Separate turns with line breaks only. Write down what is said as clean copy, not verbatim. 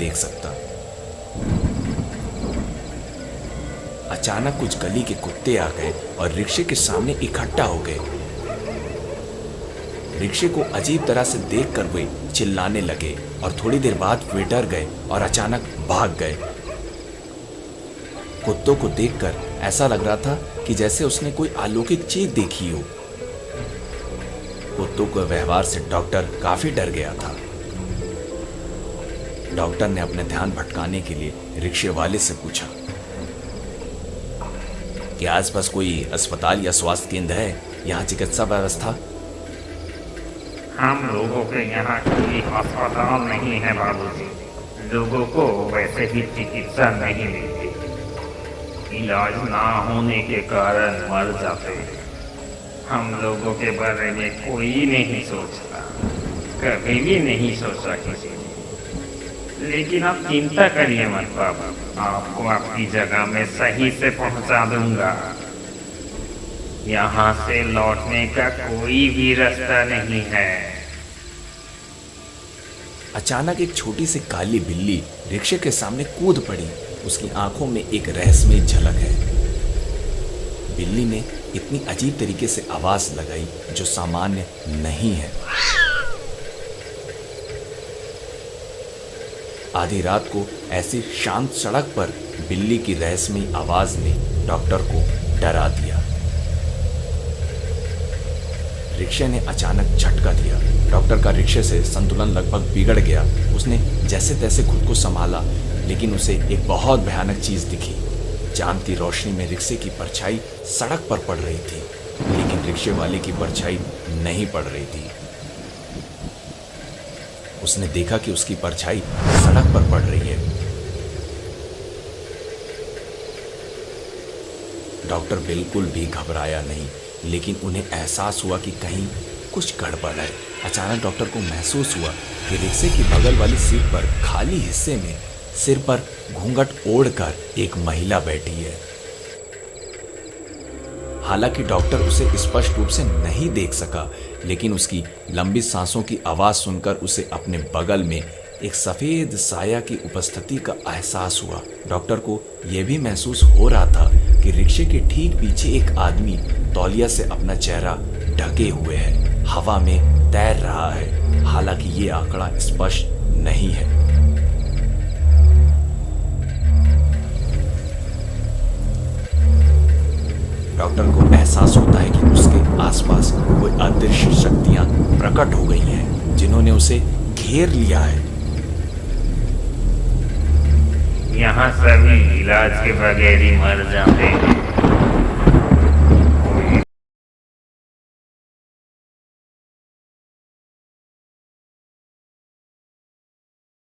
देख सकता। अचानक कुछ गली के कुत्ते आ गए और रिक्शे के सामने इकट्ठा हो गए। रिक्शे को अजीब तरह से देखकर वे चिल्लाने लगे और थोड़ी देर बाद वे डर गए और अचानक भाग गए। कुत्तों को देखकर ऐसा लग रहा था कि जैसे उसने कोई अलौकिक चीज देखी हो। कुत्तों के व्यवहार से डॉक्टर काफी डर गया था। डॉक्टर ने अपने ध्यान भटकाने के लिए रिक्शे वाले से पूछा कि आसपास कोई अस्पताल या स्वास्थ्य केंद्र है, यहाँ चिकित्सा व्यवस्था?
हम लोगों के यहाँ कोई अस्पताल नहीं है बाबूजी। लोगों को वैसे ही चिकित्सा नहीं मिलती। इलाज ना होने के कारण मर जाते हैं। हम लोगों के बारे में कोई नहीं सोचता, कभी भी नहीं सोचा किसी ने। लेकिन आप चिंता करिए मत बाबा, आपको आपकी जगह में सही से पहुंचा दूंगा। यहाँ से लौटने का कोई भी रास्ता नहीं है।
अचानक एक छोटी सी काली बिल्ली रिक्शे के सामने कूद पड़ी। उसकी आंखों में एक रहस्यमय झलक है। बिल्ली ने इतनी अजीब तरीके से आवाज लगाई जो सामान्य नहीं है। आधी रात को ऐसी शांत सड़क पर बिल्ली की रहस्यमय आवाज ने डॉक्टर को डरा दिया। रिक्शे ने अचानक झटका दिया। डॉक्टर का रिक्शे से संतुलन लगभग बिगड़ गया। उसने जैसे तैसे खुद को संभाला, लेकिन उसे एक बहुत भयानक चीज दिखी। चांद की रोशनी में रिक्शे की परछाई सड़क पर पड़ रही थी, लेकिन रिक्शे वाले की परछाई नहीं पड़ रही थी। उसने देखा कि उसकी परछाई सड़क पर पड़ रही है। डॉक्टर बिल्कुल भी घबराया नहीं, लेकिन उन्हें एहसास हुआ कि कहीं कुछ गड़बड़ है। अचानक डॉक्टर को महसूस हुआ कि रिक्शे की बगल वाली सीट पर खाली हिस्से में सिर पर घूंघट ओढ़कर एक महिला बैठी है। हालांकि डॉक्टर उसे स्पष्ट रूप से नहीं देख सका, लेकिन उसकी लंबी सांसों की आवाज सुनकर उसे अपने बगल में एक सफेद साया की उपस्थिति का एहसास हुआ। डॉक्टर को यह भी महसूस हो रहा था कि रिक्शे के ठीक पीछे एक आदमी तौलिया से अपना चेहरा ढके हुए है, हवा में तैर रहा है। हालांकि ये आंकड़ा स्पष्ट नहीं है। डॉक्टर को एहसास होता है कि उसके आसपास कोई अदृश्य शक्तियां प्रकट हो गई हैं, जिन्होंने उसे घेर लिया है।
यहाँ सभी इलाज के बगैर ही मर जाते हैं।